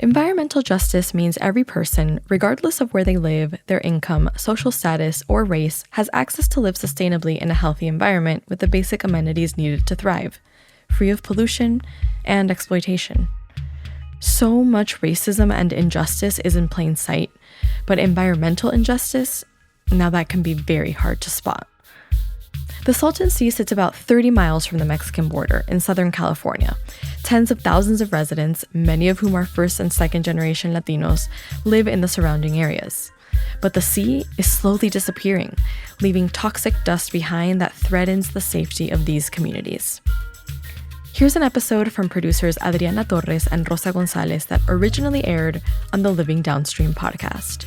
Environmental justice means every person, regardless of where they live, their income, social status, or race, has access to live sustainably in a healthy environment with the basic amenities needed to thrive, free of pollution and exploitation. So much racism and injustice is in plain sight, but environmental injustice, now that can be very hard to spot. The Salton Sea sits about 30 miles from the Mexican border in Southern California. Tens of thousands of residents, many of whom are first and second generation Latinos, live in the surrounding areas. But the sea is slowly disappearing, leaving toxic dust behind that threatens the safety of these communities. Here's an episode from producers Adriana Torres and Rosa Gonzalez that originally aired on the Living Downstream podcast.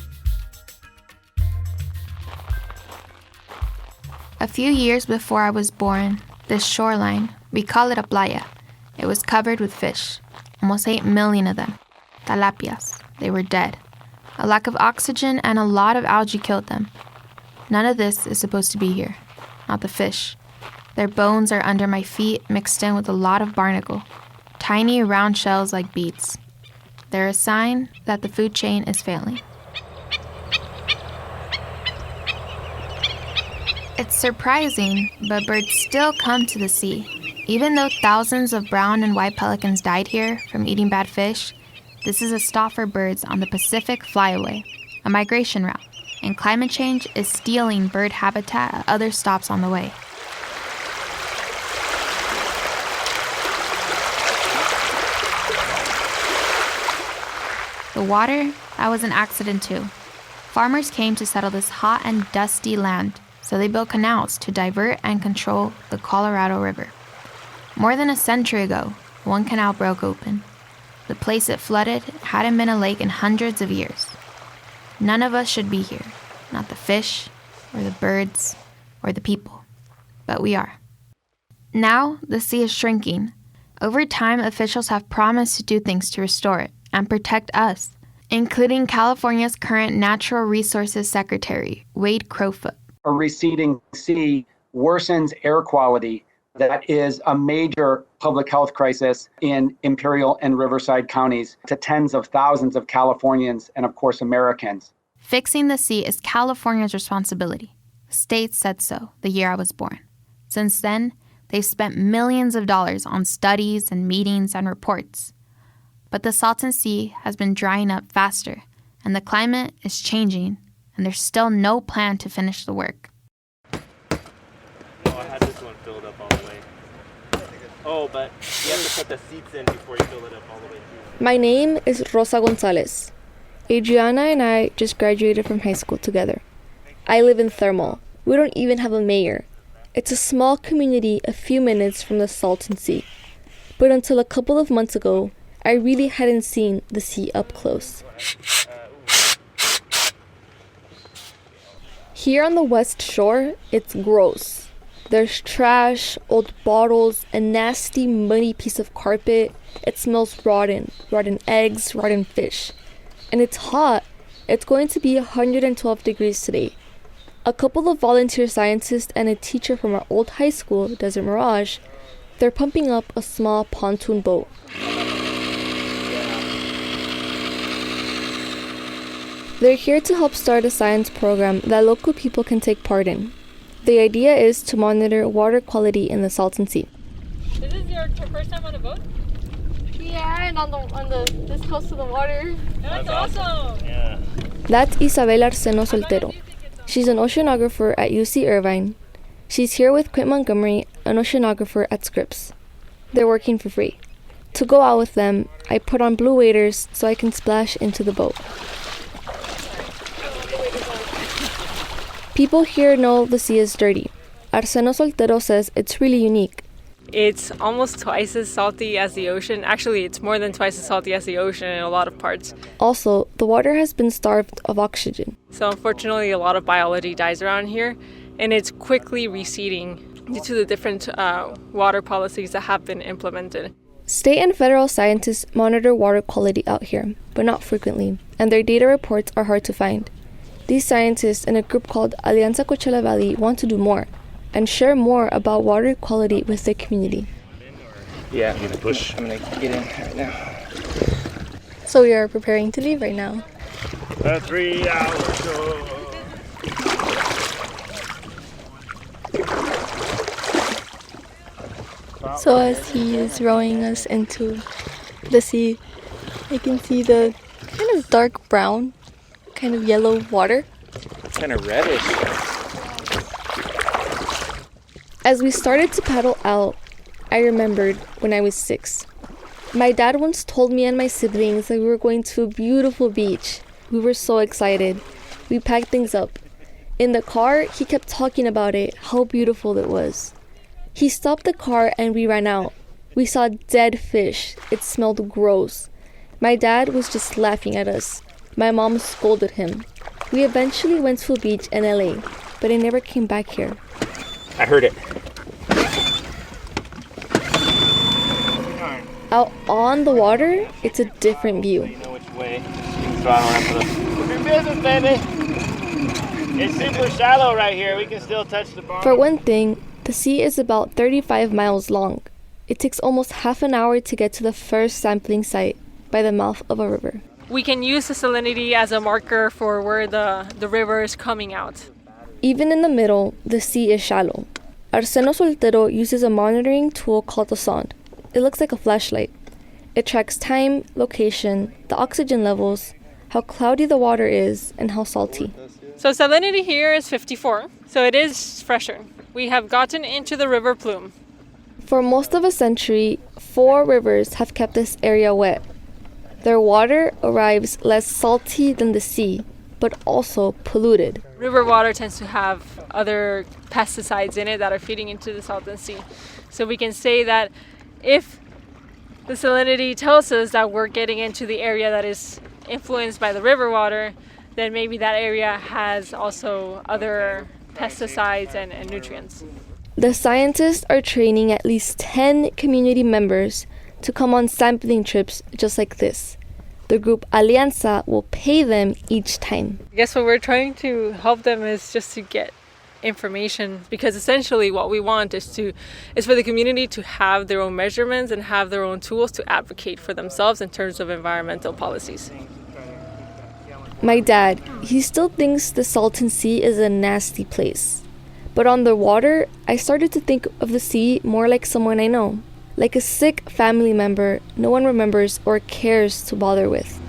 A few years before I was born, this shoreline, we call it a playa, it was covered with fish, almost 8 million of them, tilapias. They were dead. A lack of oxygen and a lot of algae killed them. None of this is supposed to be here, not the fish. Their bones are under my feet mixed in with a lot of barnacle, tiny round shells like beads. They're a sign that the food chain is failing. It's surprising, but birds still come to the sea. Even though thousands of brown and white pelicans died here from eating bad fish, this is a stop for birds on the Pacific Flyaway, a migration route, and climate change is stealing bird habitat at other stops on the way. The water, that was an accident too. Farmers came to settle this hot and dusty land, so they built canals to divert and control the Colorado River. More than a century ago, one canal broke open. The place it flooded hadn't been a lake in hundreds of years. None of us should be here, not the fish, or the birds, or the people. But we are. Now, the sea is shrinking. Over time, officials have promised to do things to restore it and protect us, including California's current Natural Resources Secretary, Wade Crowfoot. A receding sea worsens air quality. That is a major public health crisis in Imperial and Riverside counties to tens of thousands of Californians and, of course, Americans. Fixing the sea is California's responsibility. The state said so the year I was born. Since then, they've spent millions of dollars on studies and meetings and reports. But the Salton Sea has been drying up faster, and the climate is changing, and there's still no plan to finish the work. No, I had this one filled up all the way. Oh, but you have to put the seats in before you fill it up all the way through. My name is Rosa Gonzalez. Adriana and I just graduated from high school together. I live in Thermal. We don't even have a mayor. It's a small community a few minutes from the Salton Sea. But until a couple of months ago, I really hadn't seen the sea up close. Here on the west shore, it's gross. There's trash, old bottles, a nasty, muddy piece of carpet. It smells rotten eggs, rotten fish. And it's hot. It's going to be 112 degrees today. A couple of volunteer scientists and a teacher from our old high school, Desert Mirage, they're pumping up a small pontoon boat. They're here to help start a science program that local people can take part in. The idea is to monitor water quality in the Salton Sea. This is your first time on a boat? Yeah, and on the this close to the water. That's awesome. Yeah. That's Isabel Arseno Soltero. She's an oceanographer at UC Irvine. She's here with Quint Montgomery, an oceanographer at Scripps. They're working for free. To go out with them, I put on blue waders so I can splash into the boat. People here know the sea is dirty. Arseno Soltero says it's really unique. It's almost twice as salty as the ocean. Actually, it's more than twice as salty as the ocean in a lot of parts. Also, the water has been starved of oxygen. So unfortunately, a lot of biology dies around here, and it's quickly receding due to the different water policies that have been implemented. State and federal scientists monitor water quality out here, but not frequently, and their data reports are hard to find. These scientists in a group called Alianza Coachella Valley want to do more and share more about water quality with the community. Yeah, I'm gonna push. I'm gonna get in right now. So we are preparing to leave right now. A 3-hour show. So as he is rowing us into the sea, I can see the kind of dark brown, kind of yellow water. It's kind of reddish. As we started to paddle out, I remembered when I was 6. My dad once told me and my siblings that we were going to a beautiful beach. We were so excited. We packed things up. In the car, he kept talking about it, how beautiful it was. He stopped the car and we ran out. We saw dead fish. It smelled gross. My dad was just laughing at us. My mom scolded him. We eventually went to a beach in LA, but I never came back here. I heard it. Out on the water, it's a different view. You know which way. You can throttle around for the your business, baby. It's super shallow right here. We can still touch the bar. For one thing, the sea is about 35 miles long. It takes almost half an hour to get to the first sampling site by the mouth of a river. We can use the salinity as a marker for where the river is coming out. Even in the middle, the sea is shallow. Arseno Soltero uses a monitoring tool called the sonde. It looks like a flashlight. It tracks time, location, the oxygen levels, how cloudy the water is, and how salty. So salinity here is 54, so it is fresher. We have gotten into the river plume. For most of a century, 4 rivers have kept this area wet. Their water arrives less salty than the sea, but also polluted. River water tends to have other pesticides in it that are feeding into the Salton Sea. So we can say that if the salinity tells us that we're getting into the area that is influenced by the river water, then maybe that area has also other pesticides and nutrients. The scientists are training at least 10 community members to come on sampling trips just like this. The group Alianza will pay them each time. I guess what we're trying to help them is just to get information, because essentially what we want is for the community to have their own measurements and have their own tools to advocate for themselves in terms of environmental policies. My dad, he still thinks the Salton Sea is a nasty place. But on the water, I started to think of the sea more like someone I know, like a sick family member no one remembers or cares to bother with.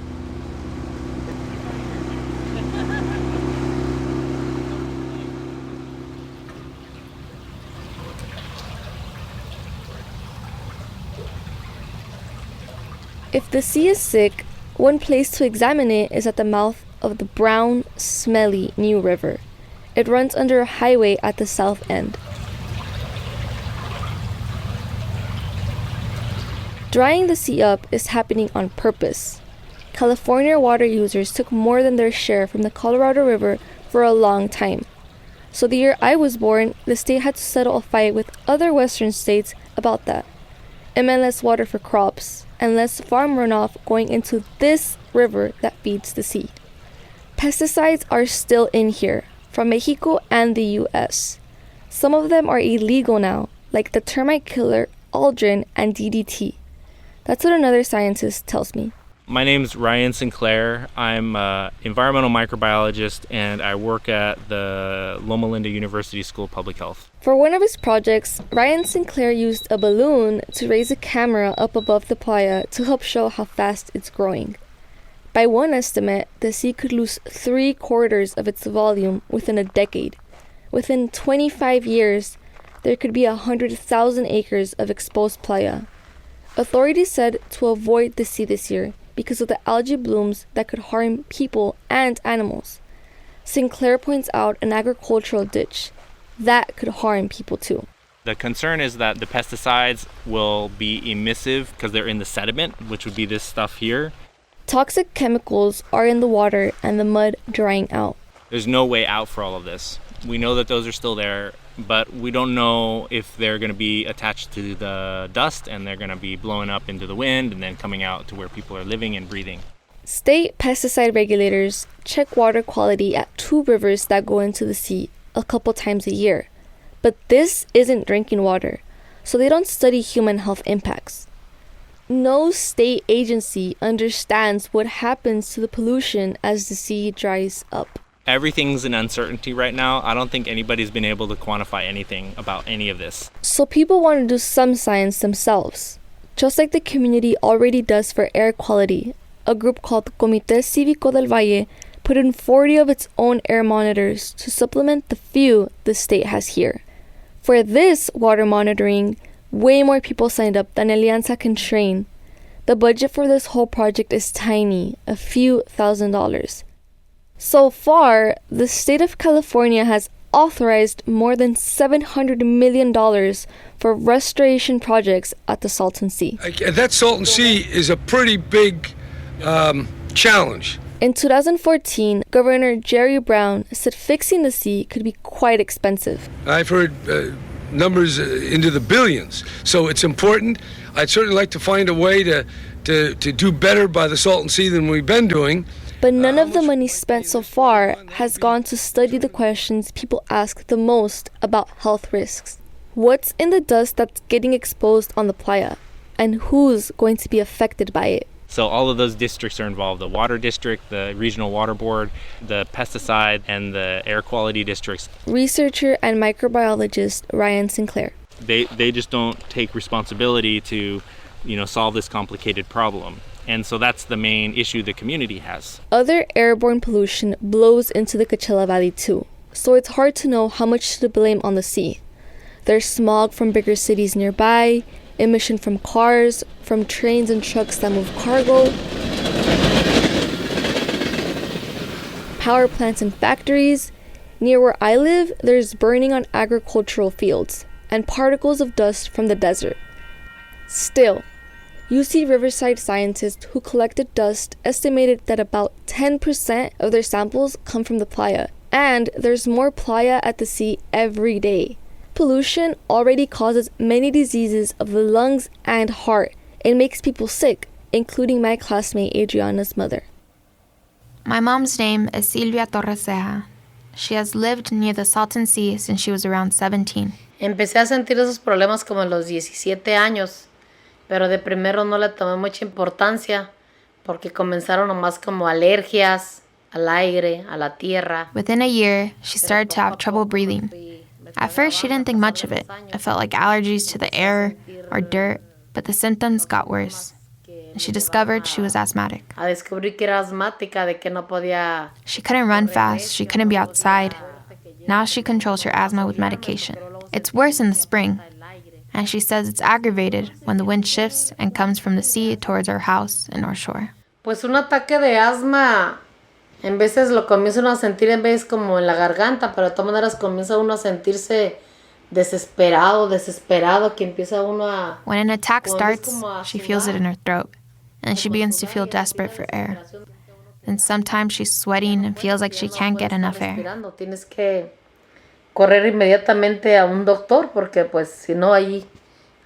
If the sea is sick, one place to examine it is at the mouth of the brown, smelly New River. It runs under a highway at the south end. Drying the sea up is happening on purpose. California water users took more than their share from the Colorado River for a long time. So the year I was born, the state had to settle a fight with other western states about that. It meant less water for crops and less farm runoff going into this river that feeds the sea. Pesticides are still in here, from Mexico and the US. Some of them are illegal now, like the termite killer Aldrin and DDT. That's what another scientist tells me. My name's Ryan Sinclair. I'm an environmental microbiologist and I work at the Loma Linda University School of Public Health. For one of his projects, Ryan Sinclair used a balloon to raise a camera up above the playa to help show how fast it's growing. By one estimate, the sea could lose 3/4 of its volume within a decade. Within 25 years, there could be 100,000 acres of exposed playa. Authorities said to avoid the sea this year because of the algae blooms that could harm people and animals. Sinclair points out an agricultural ditch that could harm people too. The concern is that the pesticides will be emissive because they're in the sediment, which would be this stuff here. Toxic chemicals are in the water and the mud drying out. There's no way out for all of this. We know that those are still there, but we don't know if they're going to be attached to the dust and they're going to be blowing up into the wind and then coming out to where people are living and breathing. State pesticide regulators check water quality at 2 rivers that go into the sea a couple times a year. But this isn't drinking water, so they don't study human health impacts. No state agency understands what happens to the pollution as the sea dries up. Everything's in uncertainty right now. I don't think anybody's been able to quantify anything about any of this. So people want to do some science themselves, just like the community already does for air quality. A group called Comité Cívico del Valle put in 40 of its own air monitors to supplement the few the state has here. For this water monitoring, way more people signed up than Alianza can train. The budget for this whole project is tiny, a few $1,000s. So far, the state of California has authorized more than $700 million for restoration projects at the Salton Sea. That Salton Sea is a pretty big challenge. In 2014, Governor Jerry Brown said fixing the sea could be quite expensive. I've heard numbers into the billions, so it's important. I'd certainly like to find a way to do better by the Salton Sea than we've been doing. But none of the money spent so far has gone to study the questions people ask the most about health risks. What's in the dust that's getting exposed on the playa? And who's going to be affected by it? So all of those districts are involved: the water district, the regional water board, the pesticide, and the air quality districts. Researcher and microbiologist Ryan Sinclair. They just don't take responsibility to, solve this complicated problem. And so that's the main issue the community has. Other airborne pollution blows into the Coachella Valley too, so it's hard to know how much to blame on the sea. There's smog from bigger cities nearby, emission from cars, from trains and trucks that move cargo, power plants and factories. Near where I live, there's burning on agricultural fields and particles of dust from the desert. Still, UC Riverside scientists who collected dust estimated that about 10% of their samples come from the playa, and there's more playa at the sea every day. Pollution already causes many diseases of the lungs and heart. It makes people sick, including my classmate Adriana's mother. My mom's name is Silvia Torres Ceja. She has lived near the Salton Sea since she was around 17. Empecé a sentir esos problemas como a los 17 años, pero de primero no le tomé mucha importancia porque comenzaron nomás como alergias al aire, a la tierra. Within a year, she started to have trouble breathing. At first, she didn't think much of it. It felt like allergies to the air or dirt, but the symptoms got worse. She discovered she was asthmatic. She couldn't run fast. She couldn't be outside. Now she controls her asthma with medication. It's worse in the spring, and she says it's aggravated when the wind shifts and comes from the sea towards our house in North Shore. Pues un ataque de asma, en veces lo comienza uno a sentir en vez como en la garganta, pero de todas maneras comienza uno a sentirse desesperado, que empieza uno a... When an attack starts, she feels it in her throat, and she begins to feel desperate for air. And sometimes she's sweating and feels like she can't get enough air. Tienes que correr inmediatamente a un doctor porque pues si no ahí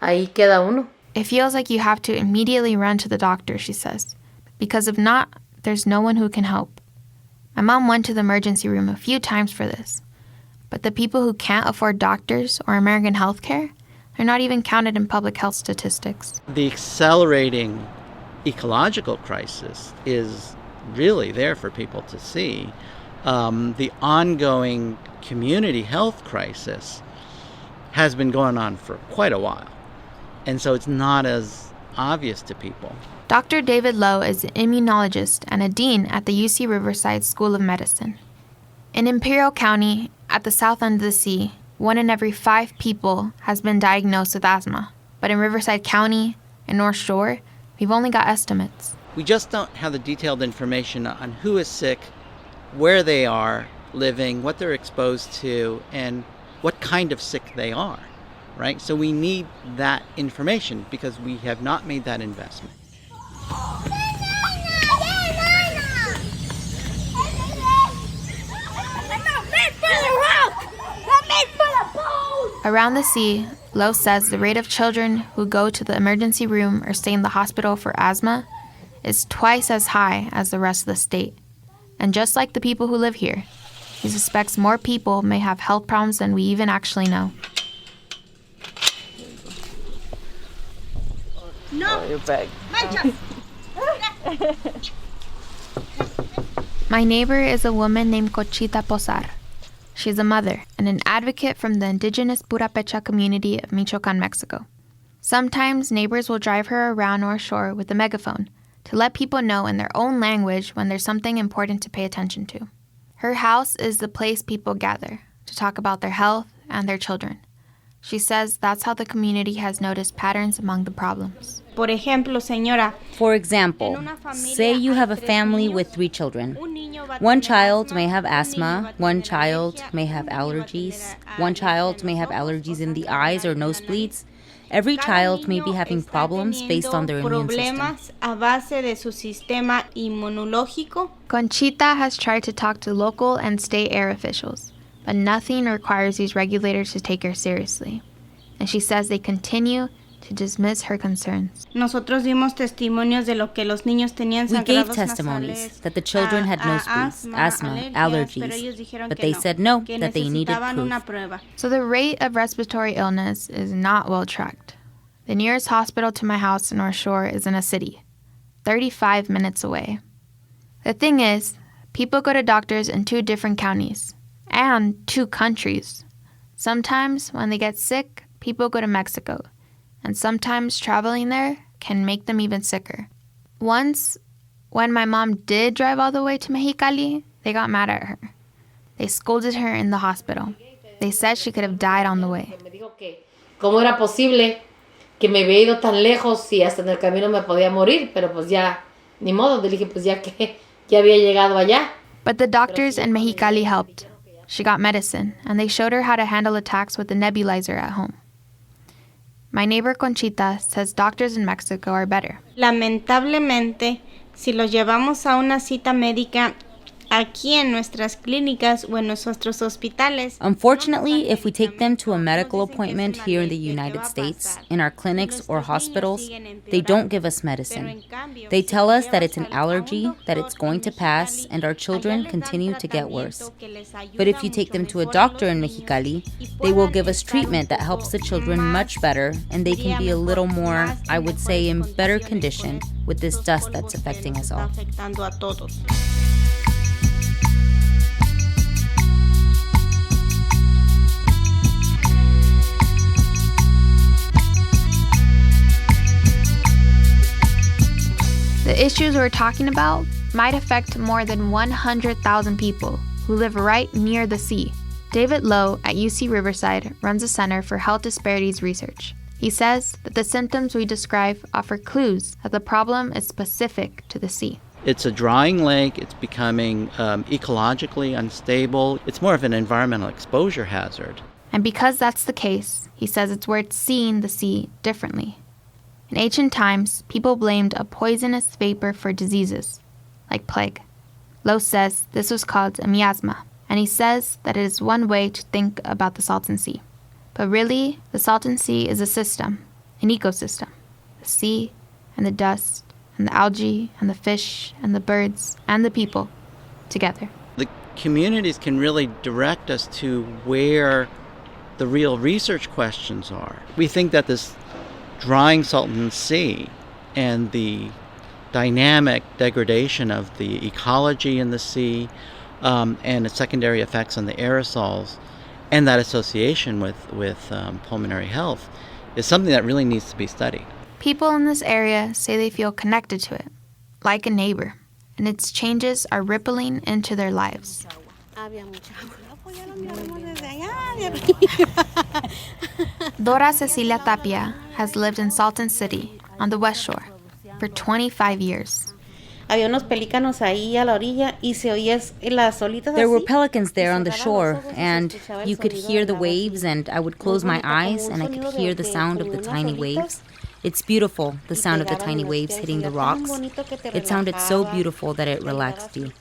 queda uno. It feels like you have to immediately run to the doctor, she says, because if not, there's no one who can help. My mom went to the emergency room a few times for this, but the people who can't afford doctors or American health care are not even counted in public health statistics. The accelerating ecological crisis is really there for people to see. The ongoing community health crisis has been going on for quite a while, and so it's not as obvious to people. Dr. David Lowe is an immunologist and a dean at the UC Riverside School of Medicine. In Imperial County, at the south end of the sea, 1 in every 5 people has been diagnosed with asthma. But in Riverside County and North Shore, we've only got estimates. We just don't have the detailed information on who is sick, where they are living, what they're exposed to, and what kind of sick they are, right? So we need that information because we have not made that investment. Around the sea, Lowe says the rate of children who go to the emergency room or stay in the hospital for asthma is twice as high as the rest of the state. And just like the people who live here, he suspects more people may have health problems than we even actually know. No your bag. My neighbor is a woman named Conchita Posar. She's a mother and an advocate from the indigenous Purépecha community of Michoacán, Mexico. Sometimes neighbors will drive her around North Shore with a megaphone to let people know in their own language when there's something important to pay attention to. Her house is the place people gather to talk about their health and their children. She says that's how the community has noticed patterns among the problems. Por ejemplo, señora, For example, say you have a family with 3 children. One child may have asthma, one child may have allergies, one child may have allergies in the eyes or nosebleeds. Every child may be having problems based on their immune system. a base de su sistema inmunológico. Conchita has tried to talk to local and state air officials, but nothing requires these regulators to take her seriously. And she says they continue to dismiss her concerns. Nosotros dimos testimonios de lo que los niños tenían We gave sangrados testimonies nasales, that the children had nosebleeds, asthma, allergies, but they said no, that they needed proof. prueba. So the rate of respiratory illness is not well tracked. The nearest hospital to my house in North Shore is in a city, 35 minutes away. The thing is, people go to doctors in 2 different counties and 2 countries. Sometimes when they get sick, people go to Mexico, and sometimes traveling there can make them even sicker. Once, when my mom did drive all the way to Mexicali, they got mad at her. They scolded her in the hospital. They said she could have died on the way. Me dijo que cómo era posible que me había ido tan lejos y hasta en el camino me podía morir, pero pues ya, ni modo, le dije pues ya que ya había llegado allá. But the doctors in Mexicali helped. She got medicine, and they showed her how to handle attacks with a nebulizer at home. My neighbor Conchita says doctors in Mexico are better. Lamentablemente, si los llevamos a una cita médica aquí en nuestras clínicas o en nuestros hospitales. Unfortunately, if we take them to a medical appointment here in the United States, in our clinics or hospitals, they don't give us medicine. They tell us that it's an allergy, that it's going to pass, and our children continue to get worse. But if you take them to a doctor in Mexicali, they will give us treatment that helps the children much better, and they can be a little more, I would say, in better condition with this dust that's affecting us all. The issues we're talking about might affect more than 100,000 people who live right near the sea. David Lowe at UC Riverside runs a Center for Health Disparities Research. He says that the symptoms we describe offer clues that the problem is specific to the sea. It's a drying lake. It's becoming ecologically unstable. It's more of an environmental exposure hazard. And because that's the case, he says it's worth seeing the sea differently. In ancient times, people blamed a poisonous vapor for diseases, like plague. Lowe says this was called a miasma, and he says that it is one way to think about the Salton Sea. But really, the Salton Sea is a system, an ecosystem. The sea, and the dust, and the algae, and the fish, and the birds, and the people, together. The communities can really direct us to where the real research questions are. We think that this drying Salton Sea and the dynamic degradation of the ecology in the sea and its secondary effects on the aerosols and that association with pulmonary health is something that really needs to be studied. People in this area say they feel connected to it, like a neighbor, and its changes are rippling into their lives. Dora Cecilia Tapia has lived in Salton City on the West Shore for 25 years. There were pelicans there on the shore, and you could hear the waves, and I would close my eyes and I could hear the sound of the tiny waves. It's beautiful, the sound of the tiny waves hitting the rocks. It sounded so beautiful that it relaxed you.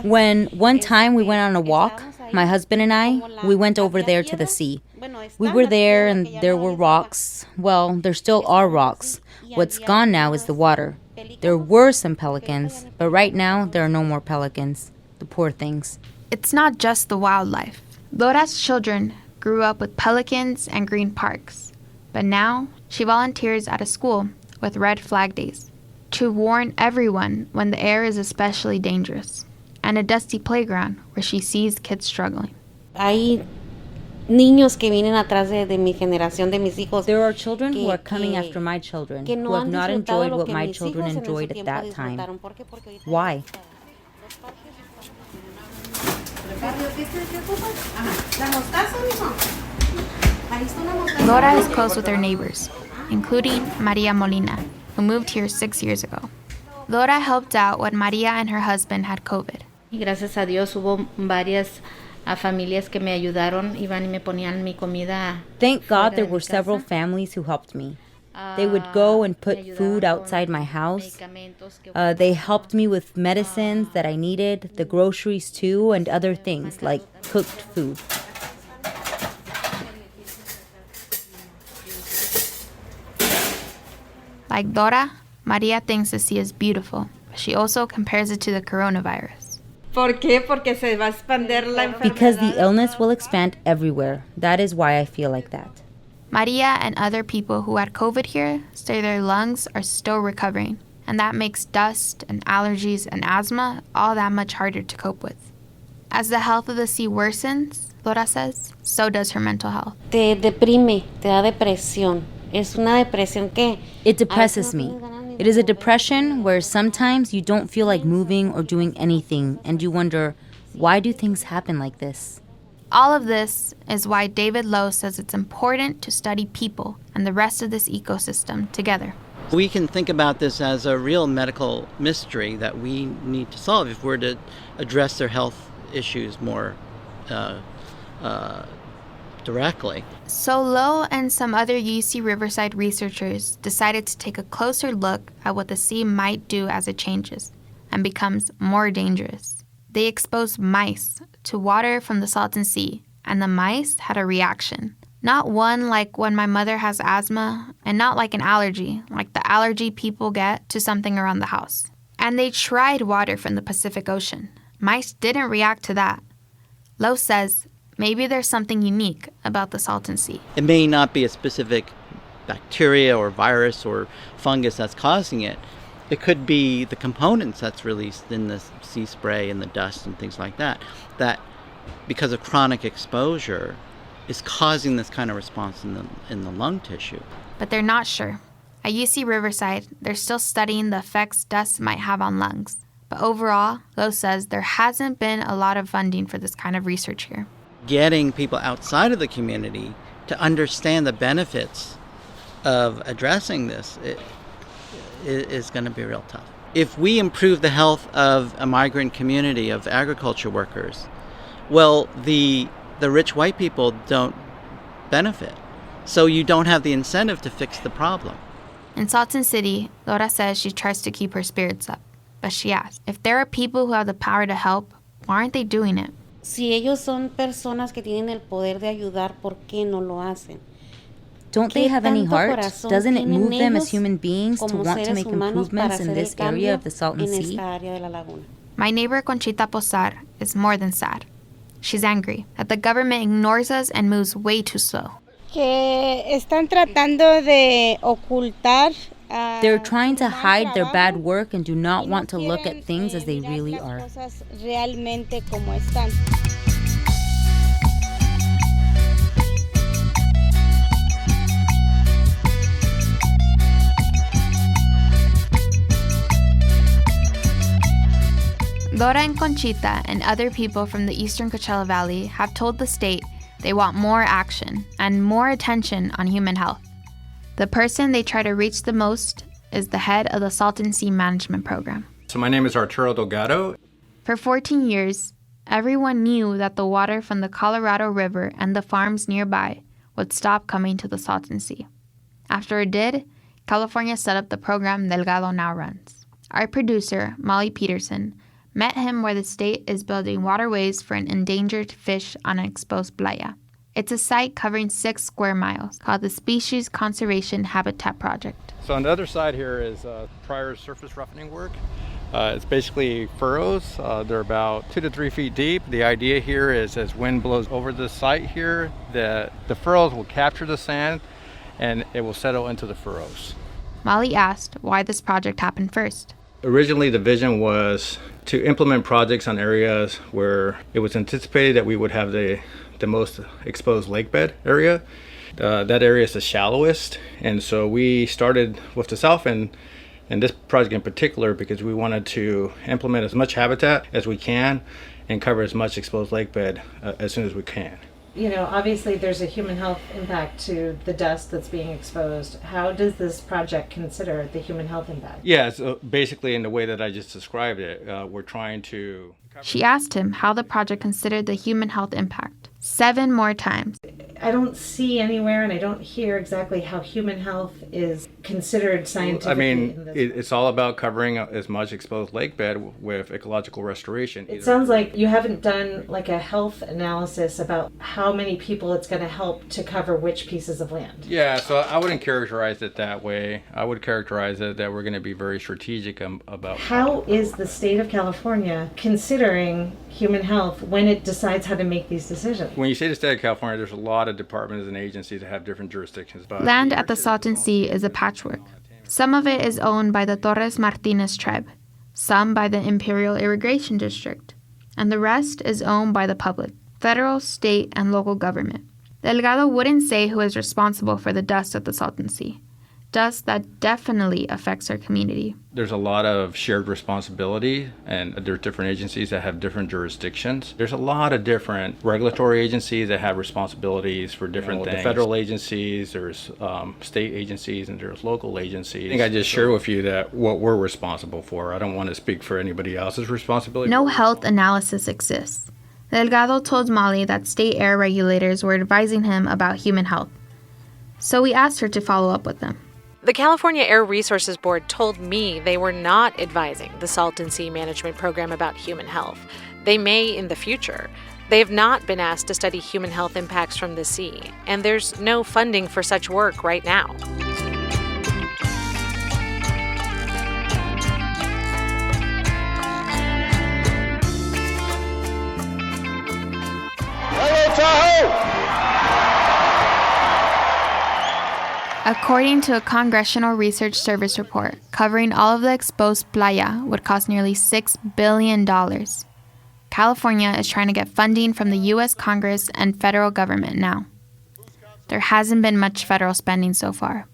When one time we went on a walk, my husband and I, we went over there to the sea. We were there and there were rocks. Well, there still are rocks. What's gone now is the water. There were some pelicans, but right now there are no more pelicans. The poor things. It's not just the wildlife. Dora's children grew up with pelicans and green parks. But now she volunteers at a school with Red Flag Days to warn everyone when the air is especially dangerous, and a dusty playground where she sees kids struggling. There are children who are coming after my children who have not enjoyed what my children enjoyed at that time. Why? Dora is close with her neighbors, including Maria Molina, who moved here 6 years ago. Dora helped out when Maria and her husband had COVID. Gracias a Dios hubo varias familias que me ayudaron, iban y me ponían mi comida. Thank God there were several families who helped me. They would go and put food outside my house. They helped me with medicines that I needed, the groceries too, and other things like cooked food. Like Dora, Maria thinks the sea is beautiful, but she also compares it to the coronavirus. Because the illness will expand everywhere. That is why I feel like that. Maria and other people who had COVID here say their lungs are still recovering, and that makes dust and allergies and asthma all that much harder to cope with. As the health of the sea worsens, Dora says, so does her mental health. Te deprime, te da depresión. Es una depresión que... It depresses me. It is a depression where sometimes you don't feel like moving or doing anything, and you wonder, why do things happen like this? All of this is why David Lowe says it's important to study people and the rest of this ecosystem together. We can think about this as a real medical mystery that we need to solve if we're to address their health issues more directly. So Lowe and some other UC Riverside researchers decided to take a closer look at what the sea might do as it changes and becomes more dangerous. They exposed mice to water from the Salton Sea, and the mice had a reaction. Not one like when my mother has asthma, and not like an allergy, like the allergy people get to something around the house. And they tried water from the Pacific Ocean. Mice didn't react to that. Lowe says maybe there's something unique about the Salton Sea. It may not be a specific bacteria or virus or fungus that's causing it. It could be the components that's released in the sea spray and the dust and things like that, that because of chronic exposure is causing this kind of response in the lung tissue. But they're not sure. At UC Riverside, they're still studying the effects dust might have on lungs. But overall, Lowe says there hasn't been a lot of funding for this kind of research here. Getting people outside of the community to understand the benefits of addressing this is going to be real tough. If we improve the health of a migrant community of agriculture workers, well, the rich white people don't benefit. So you don't have the incentive to fix the problem. In Salton City, Dora says she tries to keep her spirits up. But she asks, if there are people who have the power to help, why aren't they doing it? Si ellos son personas que tienen el poder de ayudar, ¿por qué no lo hacen? Don't they have any heart? Doesn't it move them as human beings to want to make improvements in this area of the Salton Sea? My neighbor Conchita Posar is more than sad. She's angry that the government ignores us and moves way too slow. Que están tratando de ocultar. They're trying to hide their bad work and do not want to look at things as they really are. Realmente como están. Dora and Conchita and other people from the eastern Coachella Valley have told the state they want more action and more attention on human health. The person they try to reach the most is the head of the Salton Sea Management Program. So my name is Arturo Delgado. For 14 years, everyone knew that the water from the Colorado River and the farms nearby would stop coming to the Salton Sea. After it did, California set up the program Delgado now runs. Our producer, Molly Peterson, met him where the state is building waterways for an endangered fish on an exposed playa. It's a site covering 6 square miles called the Species Conservation Habitat Project. So on the other side here is prior surface roughening work. It's basically furrows. They're about 2 to 3 feet deep. The idea here is as wind blows over the site here, the furrows will capture the sand and it will settle into the furrows. Molly asked why this project happened first. Originally, the vision was to implement projects on areas where it was anticipated that we would have the most exposed lake bed area. That area is the shallowest, and so we started with the south end, and this project in particular, because we wanted to implement as much habitat as we can and cover as much exposed lake bed as soon as we can. You know, obviously there's a human health impact to the dust that's being exposed. How does this project consider the human health impact? Yeah, so basically in the way that I just described it, we're trying to... She asked him how the project considered the human health impact 7 more times. I don't see anywhere and I don't hear exactly how human health is considered scientifically. I mean, it's all about covering as much exposed lake bed with ecological restoration. It sounds like you haven't done like a health analysis about how many people it's going to help to cover which pieces of land. Yeah, so I wouldn't characterize it that way. I would characterize it that we're going to be very strategic about... How is the state of California considering human health when it decides how to make these decisions? When you say the state of California, there's a lot of departments and agencies that have different jurisdictions. Land at the Salton Sea is a patchwork. Some of it is owned by the Torres Martinez tribe, some by the Imperial Irrigation District, and the rest is owned by the public, federal, state, and local government. Delgado wouldn't say who is responsible for the dust at the Salton Sea. Dust that definitely affects our community. There's a lot of shared responsibility, and there's different agencies that have different jurisdictions. There's a lot of different regulatory agencies that have responsibilities for different things. The federal agencies, there's state agencies, and there's local agencies. I think I just shared with you that what we're responsible for. I don't want to speak for anybody else's responsibility. No health analysis exists. Delgado told Molly that state air regulators were advising him about human health. So we asked her to follow up with them. The California Air Resources Board told me they were not advising the Salton Sea Management Program about human health. They may in the future. They have not been asked to study human health impacts from the sea, and there's no funding for such work right now. Hello, Tahoe! According to a Congressional Research Service report, covering all of the exposed playa would cost nearly $6 billion. California is trying to get funding from the U.S. Congress and federal government now. There hasn't been much federal spending so far.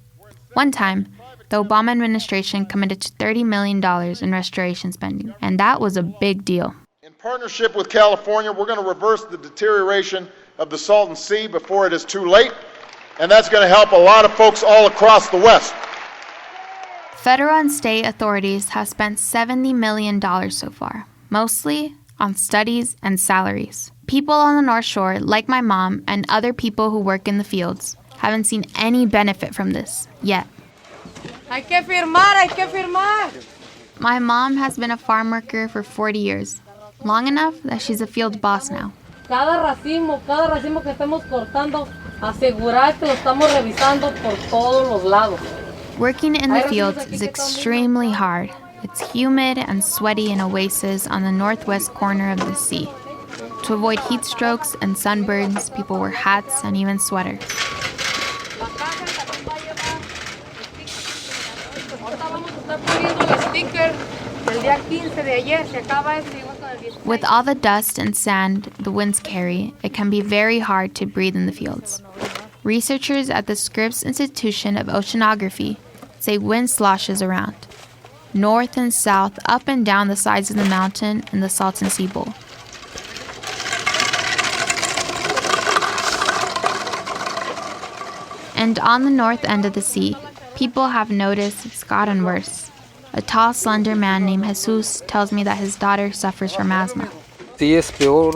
One time, the Obama administration committed to $30 million in restoration spending, and that was a big deal. In partnership with California, we're going to reverse the deterioration of the Salton Sea before it is too late. And that's going to help a lot of folks all across the West. Federal and state authorities have spent $70 million so far, mostly on studies and salaries. People on the North Shore, like my mom and other people who work in the fields, haven't seen any benefit from this yet. Hay que firmar. My mom has been a farm worker for 40 years, long enough that she's a field boss now. Cada racimo que estemos cortando, asegurar que lo estamos revisando por todos los lados. Working in the fields is extremely hard. It's humid and sweaty in oases on the northwest corner of the sea. To avoid heat strokes and sunburns, people wear hats and even sweaters. With all the dust and sand the winds carry, it can be very hard to breathe in the fields. Researchers at the Scripps Institution of Oceanography say wind sloshes around, north and south, up and down the sides of the mountain in the Salton Sea Bowl. And on the north end of the sea, people have noticed it's gotten worse. A tall, slender man named Jesus tells me that his daughter suffers from asthma. Sí, es peor,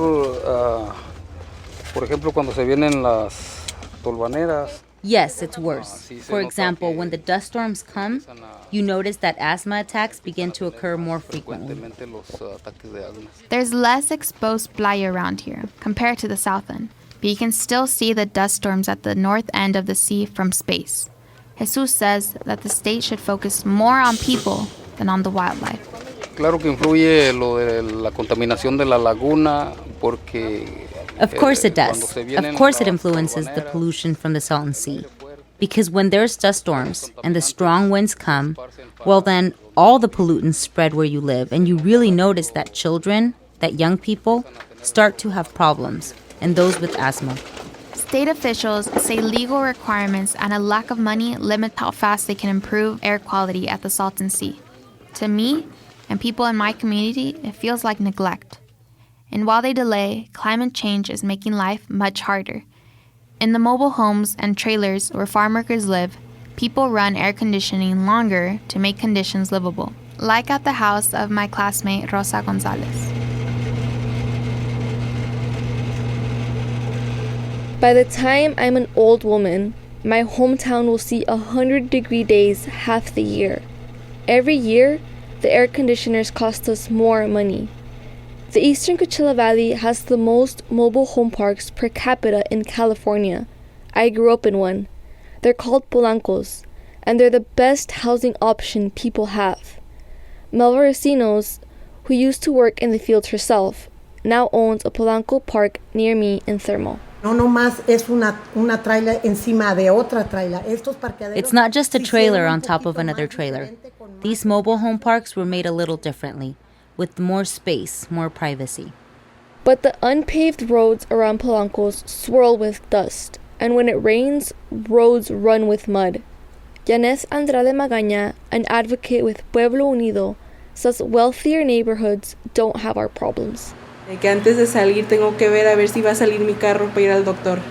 por ejemplo, cuando se vienen las tolvaneras. Yes, it's worse. For example, when the dust storms come, you notice that asthma attacks begin to occur more frequently. There's less exposed playa around here compared to the south end, but you can still see the dust storms at the north end of the sea from space. Jesus says that the state should focus more on people than on the wildlife. Claro que influye lo de la contaminación de la laguna porque Of course it does. Of course it influences the pollution from the Salton Sea. Because when there's dust storms and the strong winds come, well then all the pollutants spread where you live, and you really notice that children, that young people, start to have problems, and those with asthma. State officials say legal requirements and a lack of money limit how fast they can improve air quality at the Salton Sea. To me, and people in my community, it feels like neglect. And while they delay, climate change is making life much harder. In the mobile homes and trailers where farm workers live, people run air conditioning longer to make conditions livable, like at the house of my classmate Rosa Gonzalez. By the time I'm an old woman, my hometown will see 100-degree days half the year. Every year, the air conditioners cost us more money. The Eastern Coachella Valley has the most mobile home parks per capita in California. I grew up in one. They're called Polancos, and they're the best housing option people have. Melva Recinos, who used to work in the fields herself, now owns a Polanco park near me in Thermal. It's not just a trailer on top of another trailer. These mobile home parks were made a little differently, with more space, more privacy. But the unpaved roads around Polancos swirl with dust, and when it rains, roads run with mud. Yanez Andrade Magaña, an advocate with Pueblo Unido, says wealthier neighborhoods don't have our problems. De que antes de salir tengo que ver a ver si va a salir mi carro para ir al doctor.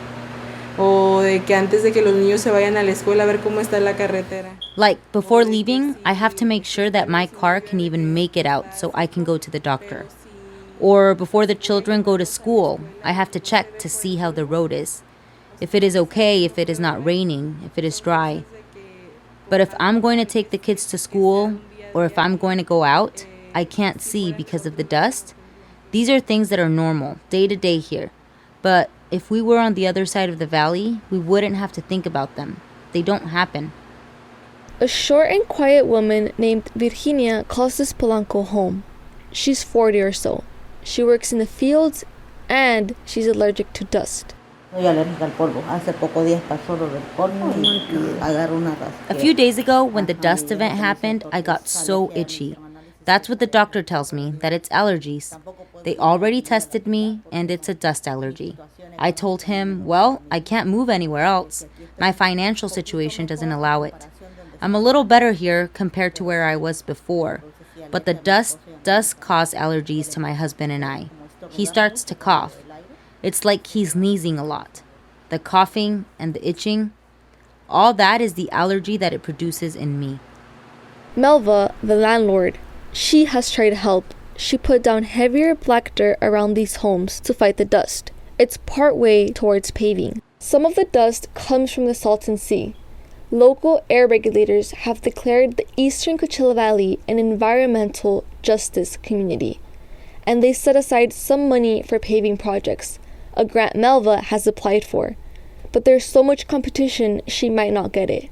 O de que antes de que los niños se vayan a la escuela a ver cómo está la carretera. Like, before leaving, I have to make sure that my car can even make it out so I can go to the doctor. Or before the children go to school, I have to check to see how the road is. If it is okay, if it is not raining, if it is dry. But if I'm going to take the kids to school, or if I'm going to go out, I can't see because of the dust. These are things that are normal, day to day here. But if we were on the other side of the valley, we wouldn't have to think about them. They don't happen. A short and quiet woman named Virginia calls this Polanco home. She's 40 or so. She works in the fields and she's allergic to dust. A few days ago, when the dust event happened, I got so itchy. That's what the doctor tells me, that it's allergies. They already tested me, and it's a dust allergy. I told him, well, I can't move anywhere else. My financial situation doesn't allow it. I'm a little better here compared to where I was before, but the dust does cause allergies to my husband and I. He starts to cough. It's like he's sneezing a lot. The coughing and the itching, all that is the allergy that it produces in me. Melva, the landlord, she has tried to help. She put down heavier black dirt around these homes to fight the dust. It's part way towards paving. Some of the dust comes from the Salton Sea. Local air regulators have declared the Eastern Coachella Valley an environmental justice community, and they set aside some money for paving projects, a grant Melva has applied for. But there's so much competition, she might not get it.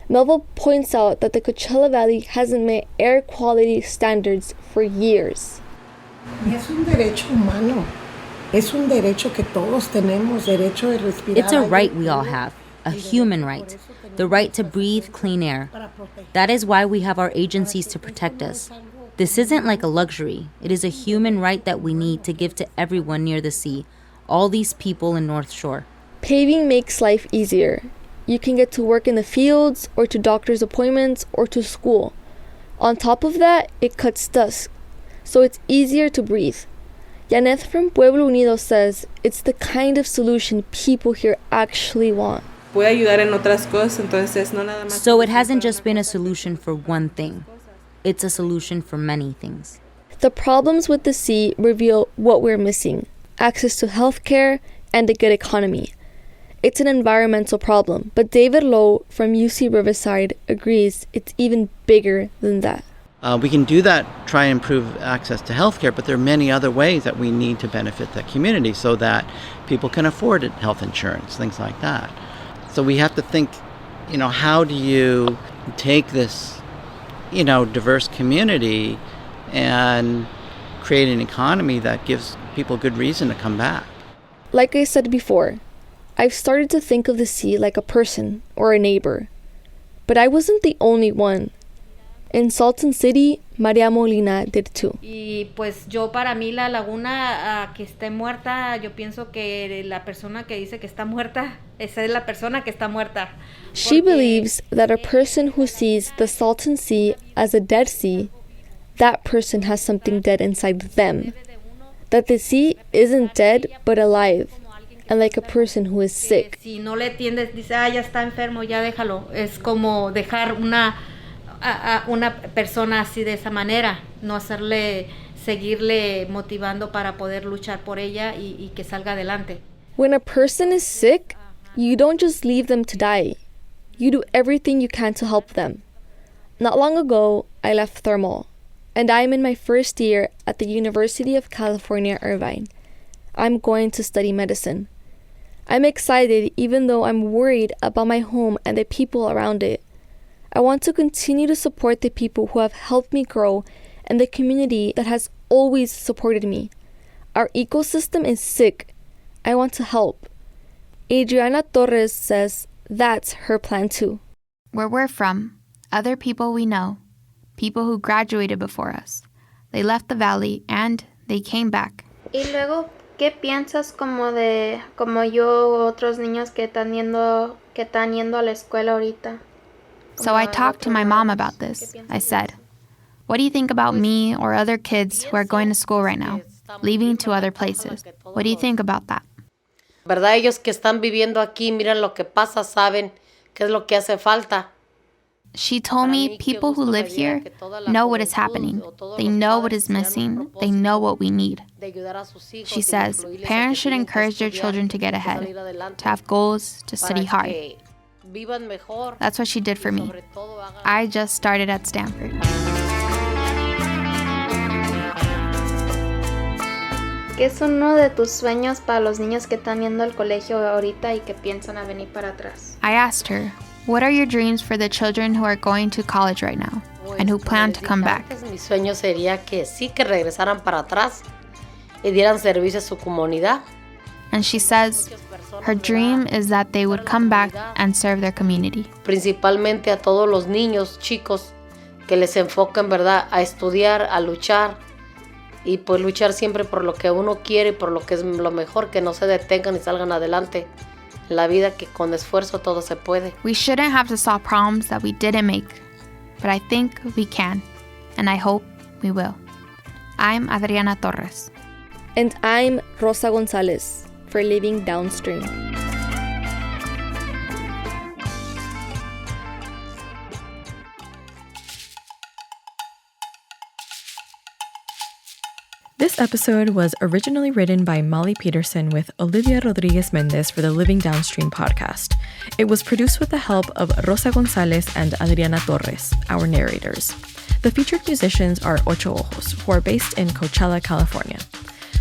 Melva points out that the Coachella Valley hasn't met air quality standards for years. It's a right we all have, a human right, the right to breathe clean air. That is why we have our agencies to protect us. This isn't like a luxury. It is a human right that we need to give to everyone near the sea, all these people in North Shore. Paving makes life easier. You can get to work in the fields, or to doctor's appointments, or to school. On top of that, it cuts dust, so it's easier to breathe. Yaneth from Pueblo Unido says it's the kind of solution people here actually want. So it hasn't just been a solution for one thing. It's a solution for many things. The problems with the sea reveal what we're missing: access to healthcare and a good economy. it's an environmental problem, but David Lowe from UC Riverside agrees it's even bigger than that. We can do that, try and improve access to healthcare, but there are many other ways that we need to benefit the community so that people can afford health insurance, things like that. So we have to think, how do you take this, diverse community and create an economy that gives people good reason to come back? Like I said before, I've started to think of the sea like a person or a neighbor. But I wasn't the only one. In Salton City, Maria Molina did too. Y pues yo para mí la laguna que esté muerta, yo pienso que la persona que dice que está muerta, esa es la persona que está muerta. She believes that a person who sees the Salton Sea as a dead sea, that person has something dead inside them. That the sea isn't dead but alive, and like a person who is sick. Si no le atiendes, dice, ya está enfermo, ya déjalo. Es como dejar a una persona así de esa manera, no seguirle motivando para poder luchar por ella y que salga adelante. When a person is sick, you don't just leave them to die. You do everything you can to help them. Not long ago, I left Thermal, and I'm in my first year at the University of California, Irvine. I'm going to study medicine. I'm excited even though I'm worried about my home and the people around it. I want to continue to support the people who have helped me grow and the community that has always supported me. Our ecosystem is sick. I want to help. Adriana Torres says that's her plan too. Where we're from, other people we know, people who graduated before us, they left the valley and they came back. Y luego, ¿qué piensas como yo, otros niños que están yendo a la escuela ahorita? So I talked to my mom about this. I said, what do you think about me or other kids who are going to school right now, leaving to other places? What do you think about that? ¿Verdad? Ellos que están viviendo aquí, miran lo que pasa, saben qué es lo que hace falta. She told me people who live here know what is happening. They know what is missing. They know what we need. She says parents should encourage their children to get ahead, to have goals, to study hard. That's what she did for me. I just started at Stanford. ¿Qué es uno de tus sueños para los niños que están yendo al colegio ahorita y que piensan a venir para atrás? I asked her, what are your dreams for the children who are going to college right now and who plan to come back? Mi sueño sería que sí que regresaran para atrás y dieran servicio a su comunidad. And she says her dream is that they would come back and serve their community. Principalmente a todos los niños, chicos, que les enfoquen, ¿verdad?, a estudiar, a luchar y pues luchar siempre por lo que uno quiere, por lo que es lo mejor, que no se detengan y salgan adelante. La vida que con esfuerzo todo se puede. We shouldn't have to solve problems that we didn't make, but I think we can, and I hope we will. I'm Adriana Torres. And I'm Rosa Gonzalez for Living Downstream. This episode was originally written by Molly Peterson with Olivia Rodriguez Mendez for the Living Downstream podcast. It was produced with the help of Rosa Gonzalez and Adriana Torres, our narrators. The featured musicians are Ocho Ojos, who are based in Coachella, California.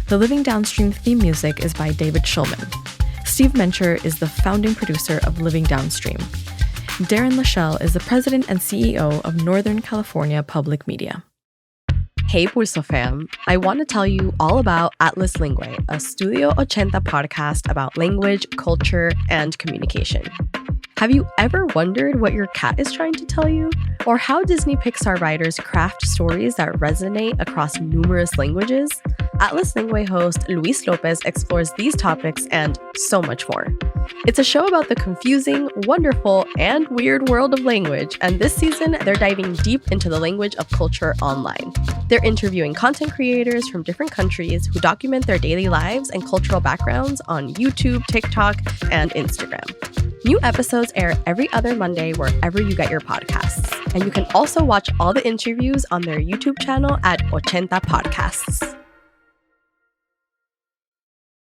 The Living Downstream theme music is by David Schulman. Steve Mencher is the founding producer of Living Downstream. Darren Lachelle is the president and CEO of Northern California Public Media. Hey Pulso fam, I want to tell you all about Atlas Lingüe, a Studio 80 podcast about language, culture, and communication. Have you ever wondered what your cat is trying to tell you? Or how Disney Pixar writers craft stories that resonate across numerous languages? Atlas Lingüe host Luis Lopez explores these topics and so much more. It's a show about the confusing, wonderful, and weird world of language, and this season they're diving deep into the language of culture online. They're interviewing content creators from different countries who document their daily lives and cultural backgrounds on YouTube, TikTok, and Instagram. New episodes air every other Monday wherever you get your podcasts. And you can also watch all the interviews on their YouTube channel at 80 Podcasts.